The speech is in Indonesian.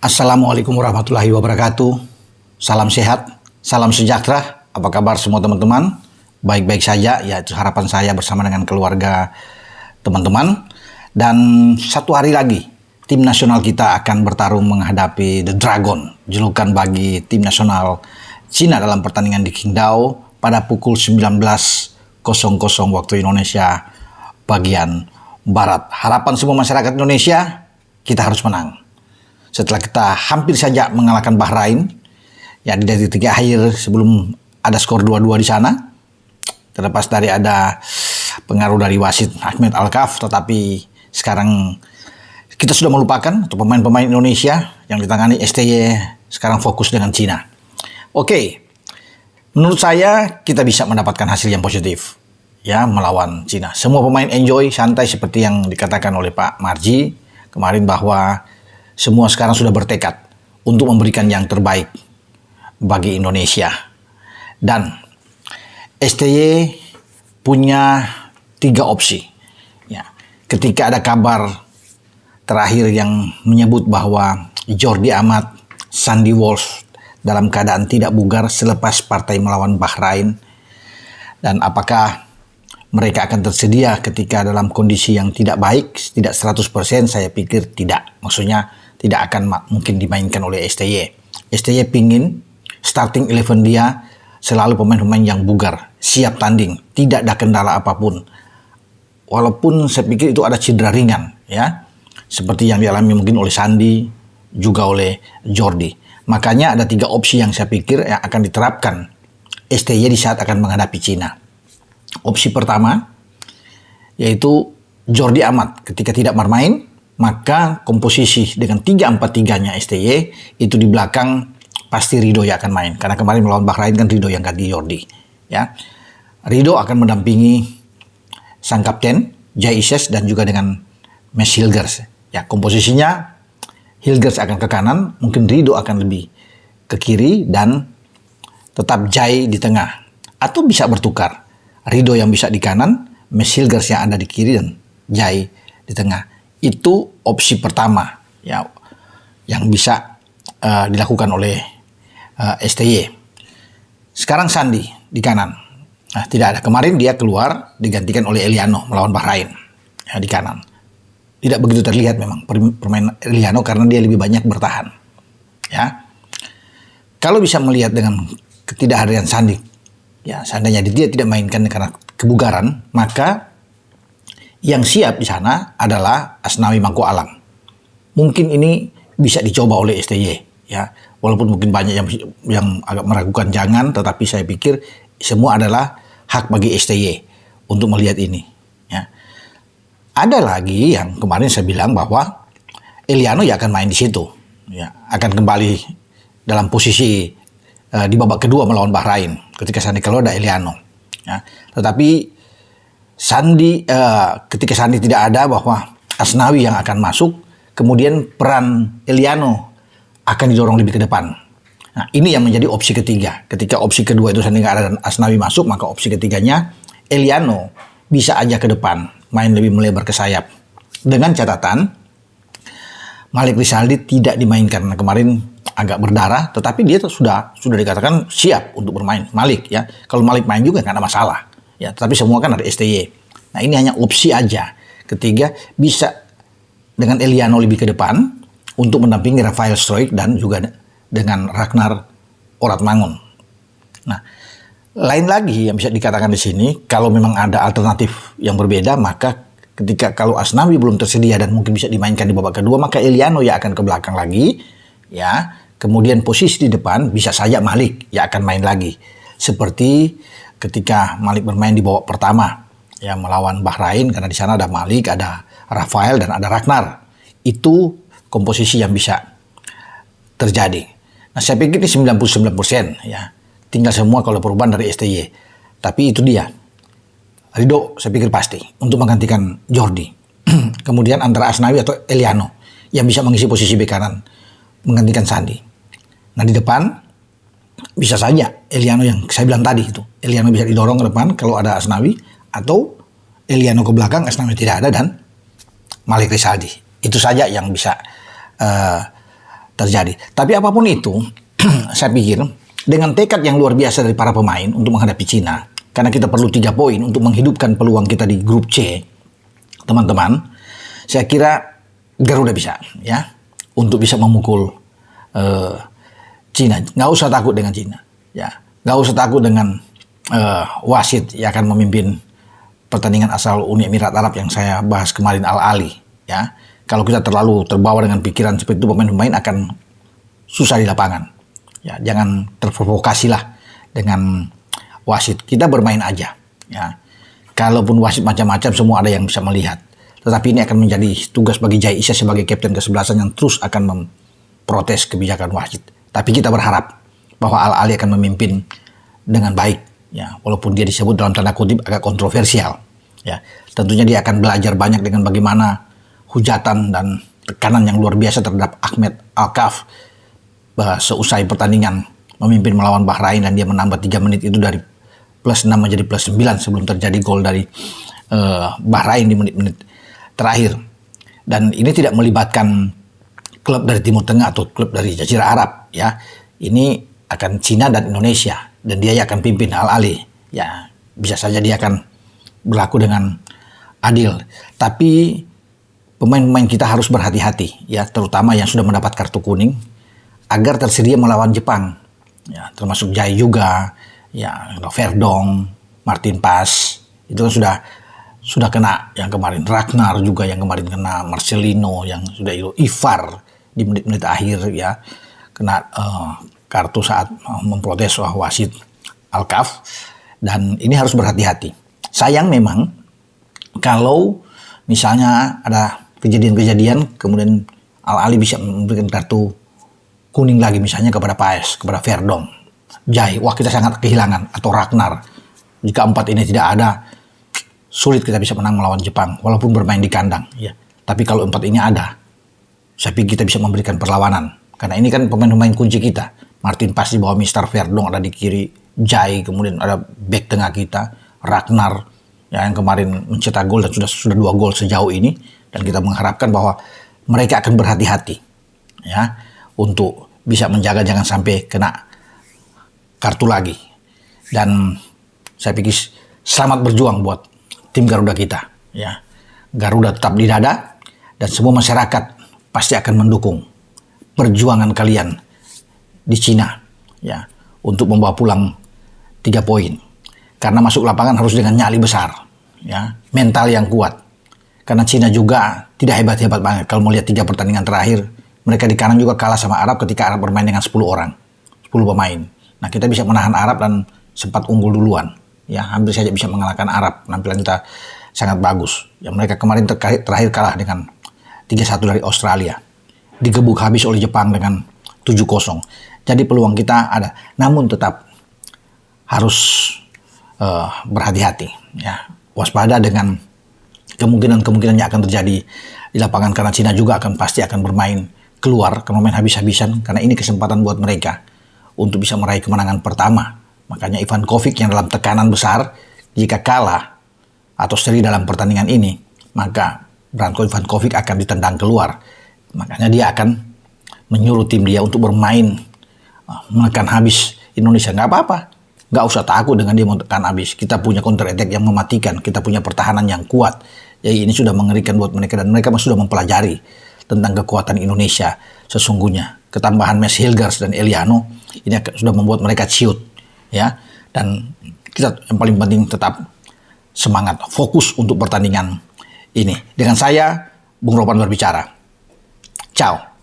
Assalamualaikum warahmatullahi wabarakatuh. Salam sehat, salam sejahtera. Apa kabar semua teman-teman? Baik-baik saja, ya itu harapan saya bersama dengan keluarga teman-teman. Dan satu hari lagi, tim nasional kita akan bertarung menghadapi The Dragon, julukan bagi tim nasional Cina dalam pertandingan di Qingdao pada pukul 19.00 waktu Indonesia bagian Barat. Harapan semua masyarakat Indonesia, kita harus menang. Setelah kita hampir saja mengalahkan Bahrain, ya di detik akhir sebelum ada skor 2-2 di sana, terlepas dari ada pengaruh dari wasit Ahmed Alkaf, tetapi sekarang kita sudah melupakan untuk pemain-pemain Indonesia yang ditangani STY sekarang fokus dengan Cina. Oke, menurut saya kita bisa mendapatkan hasil yang positif ya melawan Cina. Semua pemain enjoy, santai seperti yang dikatakan oleh Pak Marji kemarin bahwa semua sekarang sudah bertekad untuk memberikan yang terbaik bagi Indonesia. Dan STY punya 3 opsi. Ya, ketika ada kabar terakhir yang menyebut bahwa Jordi Amat, Sandy Walsh dalam keadaan tidak bugar selepas partai melawan Bahrain, dan apakah mereka akan tersedia ketika dalam kondisi yang tidak baik, tidak 100%, saya pikir tidak. Maksudnya tidak akan mungkin dimainkan oleh STY. STY pingin starting 11 dia selalu pemain-pemain yang bugar, siap tanding, tidak ada kendala apapun. Walaupun saya pikir itu ada cedera ringan, ya, seperti yang dialami mungkin oleh Sandy, juga oleh Jordi. Makanya ada 3 opsi yang saya pikir yang akan diterapkan STY di saat akan menghadapi Cina. Opsi pertama, yaitu Jordi Amat ketika tidak bermain, maka komposisi dengan 3-4-3-nya STY itu di belakang pasti Ridho yang akan main. Karena kemarin melawan Bahrain kan Ridho yang ganti Jordi. Ya. Ridho akan mendampingi sang kapten, Jai Ises, dan juga dengan Mes Hilgers. Ya, komposisinya Hilgers akan ke kanan, mungkin Ridho akan lebih ke kiri, dan tetap Jai di tengah. Atau bisa bertukar. Ridho yang bisa di kanan, Mes Hilgers yang ada di kiri, dan Jai di tengah. Itu opsi pertama ya yang bisa dilakukan oleh STY. Sekarang Sandy di kanan. Nah, tidak ada. Kemarin dia keluar digantikan oleh Eliano melawan Bahrain ya, di kanan. Tidak begitu terlihat memang permainan Eliano karena dia lebih banyak bertahan. Ya. Kalau bisa melihat dengan ketidakhadiran Sandy, ya seandainya dia tidak mainkan karena kebugaran, maka yang siap di sana adalah Asnawi Mangko Alam. Mungkin ini bisa dicoba oleh STY, ya. Walaupun mungkin banyak yang agak meragukan, jangan, tetapi saya pikir semua adalah hak bagi STY untuk melihat ini, ya. Ada lagi yang kemarin saya bilang bahwa Eliano ya akan main di situ, ya, akan kembali dalam posisi di babak kedua melawan Bahrain ketika Sandy keluar ada Eliano, ya. Tetapi Sandy, ketika Sandy tidak ada, bahwa Asnawi yang akan masuk, kemudian peran Eliano akan didorong lebih ke depan. Nah, ini yang menjadi opsi ketiga. Ketika opsi kedua itu Sandy nggak ada dan Asnawi masuk, maka opsi ketiganya Eliano bisa aja ke depan, main lebih melebar ke sayap. Dengan catatan Malik Rizaldi tidak dimainkan karena kemarin agak berdarah, tetapi dia sudah dikatakan siap untuk bermain. Malik, ya, kalau Malik main juga nggak ada masalah. Ya, tapi semua kan ada STY. Nah, ini hanya opsi aja. Ketiga, bisa dengan Eliano lebih ke depan untuk mendampingi Rafael Struijk dan juga dengan Ragnar Oratmangun. Nah, lain lagi yang bisa dikatakan di sini, kalau memang ada alternatif yang berbeda, maka ketika kalau Asnawi belum tersedia dan mungkin bisa dimainkan di babak kedua, maka Eliano ya akan ke belakang lagi, ya. Kemudian posisi di depan bisa saja Malik ya akan main lagi. Seperti ketika Malik bermain di babak pertama ya melawan Bahrain, karena di sana ada Malik, ada Rafael, dan ada Ragnar. Itu komposisi yang bisa terjadi. Nah, saya pikir ini 99% ya. Tinggal semua kalau perubahan dari STY. Tapi itu dia. Ridho saya pikir pasti untuk menggantikan Jordi. Kemudian antara Asnawi atau Eliano yang bisa mengisi posisi bek kanan menggantikan Sandy. Nah, di depan bisa saja Eliano yang saya bilang tadi itu. Eliano bisa didorong ke depan kalau ada Asnawi, atau Eliano ke belakang, Asnawi tidak ada, dan Malik Rizaldi. Itu saja yang bisa terjadi. Tapi apapun itu, saya pikir dengan tekad yang luar biasa dari para pemain untuk menghadapi Cina, karena kita perlu 3 poin untuk menghidupkan peluang kita di grup C, teman-teman, saya kira Garuda bisa, ya, untuk bisa memukul Cina. Nggak usah takut dengan Cina, ya, nggak usah takut dengan wasit yang akan memimpin pertandingan asal Uni Emirat Arab yang saya bahas kemarin, Al Ahly, ya. Kalau kita terlalu terbawa dengan pikiran seperti itu, pemain-pemain akan susah di lapangan. Ya, jangan terprovokasilah dengan wasit. Kita bermain aja, ya. Kalaupun wasit macam-macam, semua ada yang bisa melihat. Tetapi ini akan menjadi tugas bagi Jai Isya sebagai kapten ke-11 yang terus akan memprotes kebijakan wasit. Tapi kita berharap bahwa Al Ahly akan memimpin dengan baik, ya, walaupun dia disebut dalam tanda kutip agak kontroversial, ya. Tentunya dia akan belajar banyak dengan bagaimana hujatan dan tekanan yang luar biasa terhadap Ahmed Alkaf seusai pertandingan memimpin melawan Bahrain, dan dia menambah 3 menit itu dari +6 menjadi +9 sebelum terjadi gol dari Bahrain di menit-menit terakhir. Dan ini tidak melibatkan klub dari Timur Tengah atau klub dari Jazirah Arab, ya. Ini akan Cina dan Indonesia, dan dia akan pimpin Al Ahly. Ya, bisa saja dia akan berlaku dengan adil. Tapi pemain-pemain kita harus berhati-hati, ya, terutama yang sudah mendapat kartu kuning, agar tersedia melawan Jepang, ya, termasuk Jai juga, ya, Verdong, Martin Pas, itu kan sudah kena yang kemarin, Ragnar juga yang kemarin kena, Marcelino yang sudah itu, Ivar di menit-menit akhir, ya, kena kartu saat memprotes wasit Alkaf, dan ini harus berhati-hati. Sayang memang kalau misalnya ada kejadian-kejadian kemudian Al Ahly bisa memberikan kartu kuning lagi misalnya kepada Paes, kepada Verdong, Jai, wah kita sangat kehilangan, atau Ragnar. Jika 4 ini tidak ada, sulit kita bisa menang melawan Jepang walaupun bermain di kandang, ya. Tapi kalau 4 ini ada, saya pikir kita bisa memberikan perlawanan, karena ini kan pemain-pemain kunci kita. Martin Pas di bawah Mister Verdong ada di kiri, Jai, kemudian ada bek tengah kita Ragnar, ya, yang kemarin mencetak gol dan sudah 2 gol sejauh ini, dan kita mengharapkan bahwa mereka akan berhati-hati, ya, untuk bisa menjaga jangan sampai kena kartu lagi. Dan saya pikir selamat berjuang buat tim Garuda kita, ya. Garuda tetap di dada, dan semua masyarakat pasti akan mendukung perjuangan kalian di Cina, ya, untuk membawa pulang 3 poin. Karena masuk lapangan harus dengan nyali besar, ya, mental yang kuat. Karena Cina juga tidak hebat-hebat banget. Kalau mau lihat 3 pertandingan terakhir, mereka di kanan juga kalah sama Arab ketika Arab bermain dengan 10 orang, 10 pemain. Nah, kita bisa menahan Arab dan sempat unggul duluan, ya, hampir saja bisa mengalahkan Arab. Penampilan kita sangat bagus. Ya, mereka kemarin terakhir kalah dengan 3-1 dari Australia. Digebuk habis oleh Jepang dengan 7-0. Jadi peluang kita ada. Namun tetap harus berhati-hati, ya. Waspada dengan kemungkinan-kemungkinan yang akan terjadi di lapangan, karena Cina juga pasti akan bermain keluar, akan bermain habis-habisan, karena ini kesempatan buat mereka untuk bisa meraih kemenangan pertama. Makanya Ivan Kovic yang dalam tekanan besar, jika kalah atau seri dalam pertandingan ini, maka Branko Ivankovic akan ditendang keluar. Makanya dia akan menyuruh tim dia untuk bermain menekan habis Indonesia. Nggak apa-apa, nggak usah takut dengan dia menekan habis. Kita punya counter attack yang mematikan, kita punya pertahanan yang kuat. Jadi ini sudah mengerikan buat mereka, dan mereka sudah mempelajari tentang kekuatan Indonesia sesungguhnya. Ketambahan Mes Hilgers dan Eliano ini sudah membuat mereka ciut, ya. Dan kita yang paling penting tetap semangat, fokus untuk pertandingan ini. Dengan saya, Bung Ropan berbicara. Ciao.